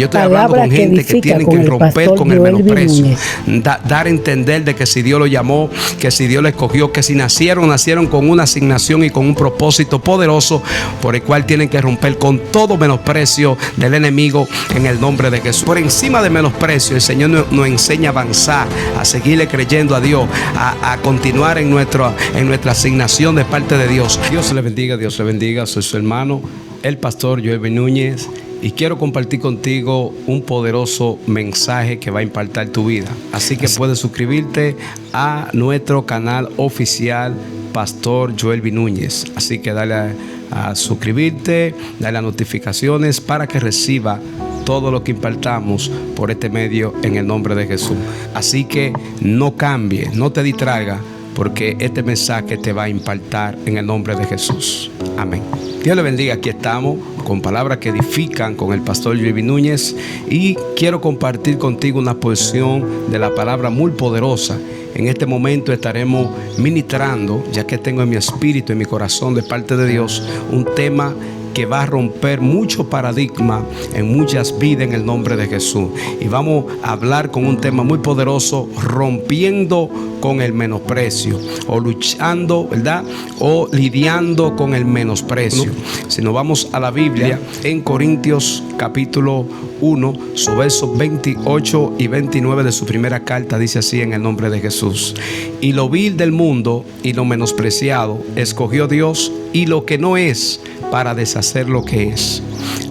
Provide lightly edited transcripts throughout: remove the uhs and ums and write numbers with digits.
Yo estoy hablando con gente que tienen que romper con el menosprecio, dar a entender de que si Dios lo llamó, que si Dios lo escogió, que si nacieron con una asignación y con un propósito poderoso por el cual tienen que romper con todo menosprecio del enemigo en el nombre de Jesús. Por encima del menosprecio, el Señor nos enseña a avanzar, a seguirle creyendo a Dios, a continuar en nuestra asignación de parte de Dios. Dios le bendiga, Dios le bendiga. Soy su hermano, el pastor Joel Núñez. Y quiero compartir contigo un poderoso mensaje que va a impactar tu vida. Así que puedes suscribirte a nuestro canal oficial Pastor Joel Núñez. Así que dale a suscribirte, dale a notificaciones para que reciba todo lo que impartamos por este medio en el nombre de Jesús. Así que no cambie, no te distraiga, porque este mensaje te va a impactar en el nombre de Jesús. Amén. Dios le bendiga. Aquí estamos con palabras que edifican con el pastor Joel Núñez, y quiero compartir contigo una porción de la palabra muy poderosa. En este momento estaremos ministrando, ya que tengo en mi espíritu, en mi corazón de parte de Dios, un tema que va a romper mucho paradigma en muchas vidas en el nombre de Jesús. Y vamos a hablar con un tema muy poderoso: rompiendo con el menosprecio, o luchando, ¿verdad? O lidiando con el menosprecio. Si nos vamos a la Biblia, en Corintios capítulo 1, su versos 28 y 29 de su primera carta, dice así en el nombre de Jesús: y lo vil del mundo y lo menospreciado escogió Dios, y lo que no es, para deshacer lo que es,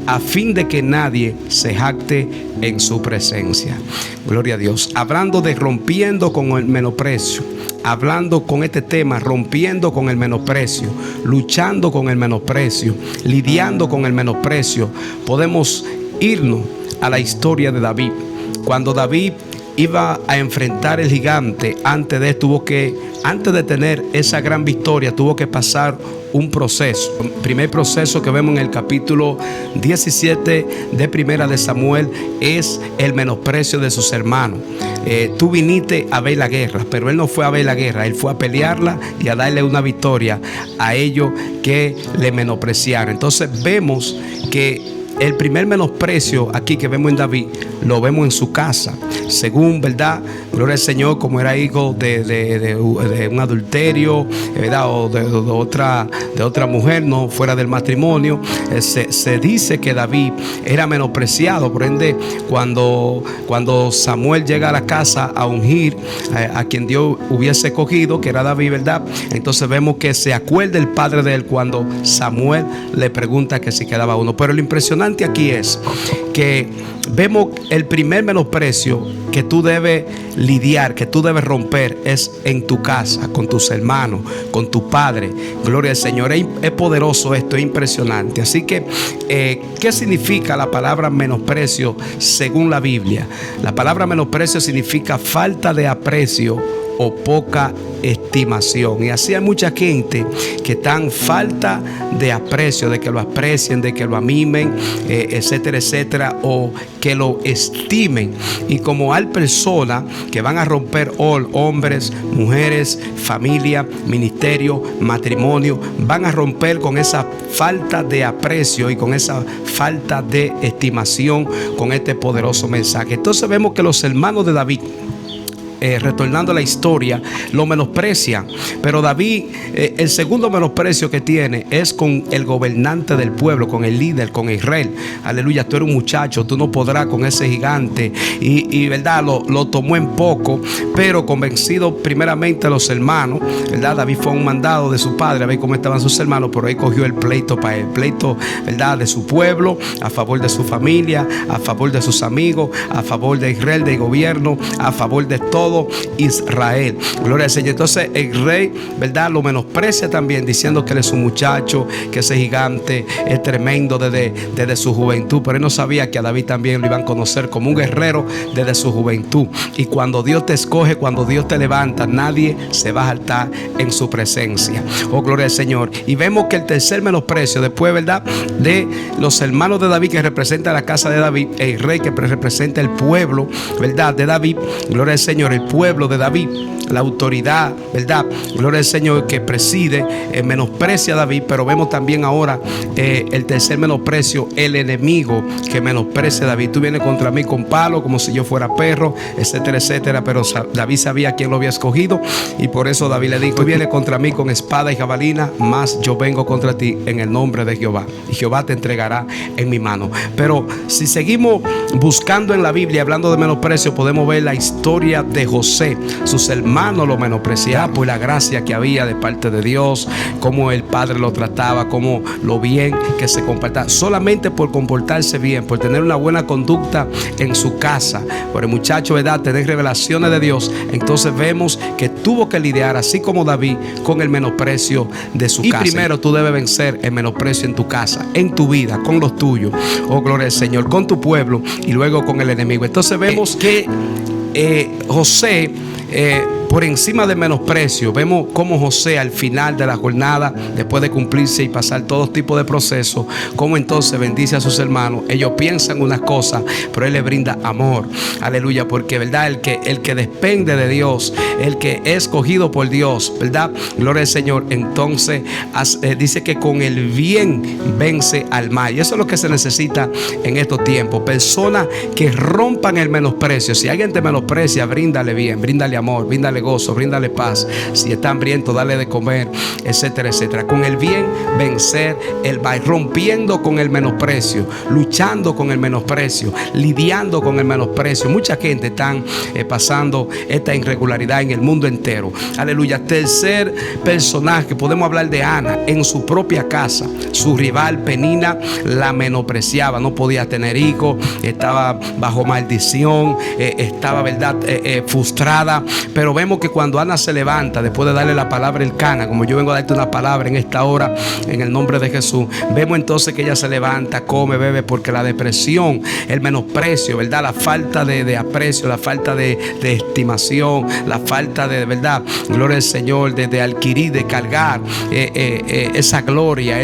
a fin de que nadie se jacte en su presencia. Gloria a Dios. Hablando de rompiendo con el menosprecio, hablando con este tema, rompiendo con el menosprecio, luchando con el menosprecio, lidiando con el menosprecio, podemos irnos a la historia de David. Cuando David iba a enfrentar el gigante, antes de tener esa gran victoria, tuvo que pasar un proceso. El primer proceso que vemos en el capítulo 17 de Primera de Samuel es el menosprecio de sus hermanos. Tú viniste a ver la guerra, pero él no fue a ver la guerra, él fue a pelearla y a darle una victoria a ellos que le menospreciaron. Entonces vemos que el primer menosprecio aquí que vemos en David, lo vemos en su casa. Según, ¿verdad? Gloria al Señor, como era hijo de un adulterio, ¿verdad? O de otra mujer, no fuera del matrimonio. Se dice que David era menospreciado. Por ende, cuando Samuel llega a la casa a ungir a quien Dios hubiese cogido, que era David, ¿verdad? Entonces vemos que se acuerda el padre de él cuando Samuel le pregunta que si quedaba uno. Pero lo impresionante aquí es que vemos el primer menosprecio que tú debes lidiar, que tú debes romper, es en tu casa, con tus hermanos, con tu padre. Gloria al Señor. Es poderoso esto, es impresionante. Así que, ¿qué significa la palabra menosprecio según la Biblia? La palabra menosprecio significa falta de aprecio o poca estimación. Y así hay mucha gente que están falta de aprecio, de que lo aprecien, de que lo mimen, etcétera, etcétera, o que lo estimen. Y como hay personas que van a romper hombres, mujeres, familia, ministerio, matrimonio, van a romper con esa falta de aprecio y con esa falta de estimación con este poderoso mensaje. Entonces vemos que los hermanos de David, retornando a la historia, lo menosprecian. Pero David, el segundo menosprecio que tiene es con el gobernante del pueblo, con el líder, con Israel. Aleluya, tú eres un muchacho, tú no podrás con ese gigante. Y verdad, lo tomó en poco, pero convencido primeramente los hermanos, verdad. David fue un mandado de su padre a ver cómo estaban sus hermanos, pero él cogió el pleito para el pleito, verdad, de su pueblo, a favor de su familia, a favor de sus amigos, a favor de Israel, del gobierno, a favor de todo Israel. Gloria al Señor. Entonces el rey, ¿verdad?, lo menosprecia también, diciendo que él es un muchacho, que ese gigante es tremendo desde su juventud. Pero él no sabía que a David también lo iban a conocer como un guerrero desde su juventud. Y cuando Dios te escoge, cuando Dios te levanta, nadie se va a saltar en su presencia. Oh, gloria al Señor. Y vemos que el tercer menosprecio, después, ¿verdad?, de los hermanos de David, que representa la casa de David, el rey que representa el pueblo, ¿verdad?, de David, gloria al Señor. el pueblo de David. La autoridad, ¿verdad? Gloria al Señor, que preside, menosprecia a David, pero vemos también ahora el tercer menosprecio, el enemigo que menosprecia a David. Tú vienes contra mí con palo como si yo fuera perro, etcétera, etcétera, pero David sabía quién lo había escogido y por eso David le dijo: tú vienes contra mí con espada y jabalina, mas yo vengo contra ti en el nombre de Jehová, y Jehová te entregará en mi mano. Pero si seguimos buscando en la Biblia, hablando de menosprecio, podemos ver la historia de José. Sus hermanos lo menospreciaban por la gracia que había de parte de Dios, cómo el padre lo trataba, cómo lo bien que se comportaba, solamente por comportarse bien, por tener una buena conducta en su casa, por el muchacho, ¿verdad?, tener revelaciones de Dios. Entonces vemos que tuvo que lidiar, así como David, con el menosprecio de su casa. Y primero tú debes vencer el menosprecio en tu casa, en tu vida, con los tuyos, oh gloria al Señor, con tu pueblo y luego con el enemigo. Entonces vemos que José, por encima del menosprecio, vemos cómo José al final de la jornada, después de cumplirse y pasar todo tipo de procesos, cómo entonces bendice a sus hermanos. Ellos piensan unas cosas, pero él les brinda amor. Aleluya, porque verdad, el que depende de Dios, el que es escogido por Dios, verdad, gloria al Señor, entonces dice que con el bien vence al mal. Y eso es lo que se necesita en estos tiempos, personas que rompan el menosprecio. Si alguien te menosprecia, bríndale bien, bríndale amor, bríndale gozo, bríndale paz. Si está hambriento, dale de comer, etcétera, etcétera. Con el bien vencer el mal, rompiendo con el menosprecio, luchando con el menosprecio, lidiando con el menosprecio. Mucha gente están pasando esta irregularidad en el mundo entero. Aleluya. Tercer personaje, podemos hablar de Ana. En su propia casa, su rival Penina la menospreciaba, no podía tener hijos, estaba bajo maldición, estaba, verdad, frustrada. Pero vemos que cuando Ana se levanta, después de darle la palabra Elcana, como yo vengo a darte una palabra en esta hora, en el nombre de Jesús, vemos entonces que ella se levanta, come, bebe, porque la depresión, el menosprecio, ¿verdad?, la falta de aprecio, la falta de estimación, la falta de, ¿verdad?, gloria al Señor, de adquirir, de cargar esa gloria,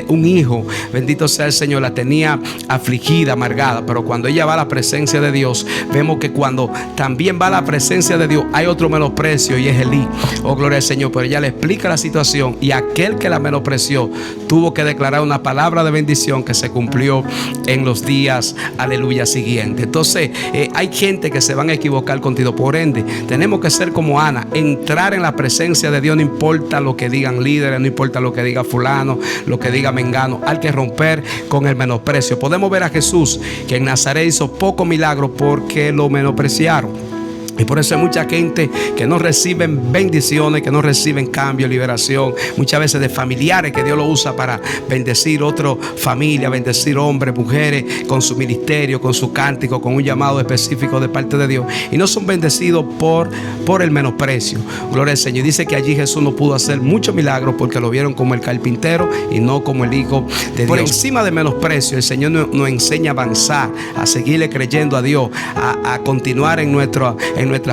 un hijo, bendito sea el Señor, la tenía afligida, amargada. Pero cuando ella va a la presencia de Dios, vemos que cuando también va a la presencia de Dios, hay otro menosprecio, y es Elí. Oh, gloria al Señor. Pero ella le explica la situación, y aquel que la menospreció tuvo que declarar una palabra de bendición que se cumplió en los días, aleluya, siguientes. Entonces hay gente que se van a equivocar contigo. Por ende, tenemos que ser como Ana, entrar en la presencia de Dios, no importa lo que digan líderes, no importa lo que diga fulano, lo que diga mengano. Hay que romper con el menosprecio. Podemos ver a Jesús, que en Nazaret hizo pocos milagros porque lo menospreciaron. Y por eso hay mucha gente que no reciben bendiciones, que no reciben cambio, liberación, muchas veces de familiares que Dios lo usa para bendecir otra familia, bendecir hombres, mujeres, con su ministerio, con su cántico, con un llamado específico de parte de Dios, y no son bendecidos por el menosprecio. Gloria al Señor. Dice que allí Jesús no pudo hacer muchos milagros porque lo vieron como el carpintero y no como el Hijo de Dios. Por encima del menosprecio, el Señor nos enseña a avanzar, a seguirle creyendo a Dios, a continuar en nuestra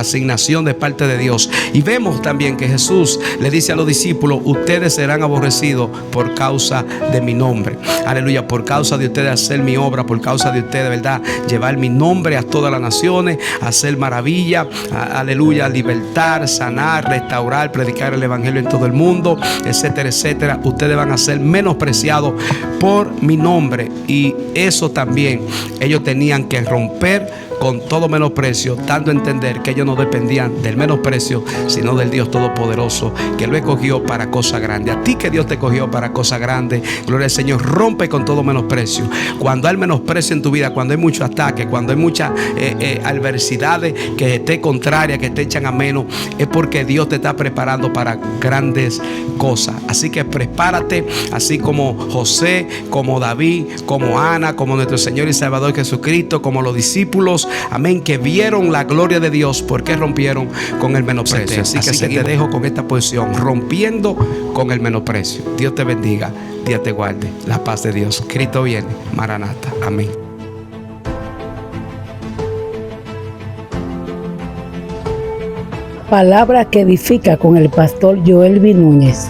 asignación de parte de Dios. Y vemos también que Jesús le dice a los discípulos: ustedes serán aborrecidos por causa de mi nombre. Aleluya. Por causa de ustedes hacer mi obra, por causa de ustedes, ¿verdad?, llevar mi nombre a todas las naciones, hacer maravilla, aleluya, libertar, sanar, restaurar, predicar el evangelio en todo el mundo, etcétera, etcétera. Ustedes van a ser menospreciados por mi nombre. Y eso también ellos tenían que romper con todo menosprecio, dando a entender que ellos no dependían del menosprecio, sino del Dios Todopoderoso, que lo escogió para cosas grandes. A ti que Dios te escogió para cosas grandes, gloria al Señor, rompe con todo menosprecio. Cuando hay menosprecio en tu vida, cuando hay mucho ataque, cuando hay muchas adversidades que esté contraria, que te echan a menos, es porque Dios te está preparando para grandes cosas. Así que prepárate, así como José, como David, como Ana, como nuestro Señor y Salvador Jesucristo, como los discípulos, amén, que vieron la gloria de Dios porque rompieron con el menosprecio. Así que te dejo con esta posición, rompiendo con el menosprecio. Dios te bendiga, Dios te guarde. La paz de Dios. Cristo viene. Maranata. Amén. Palabra que edifica, con el pastor Joelvin Núñez.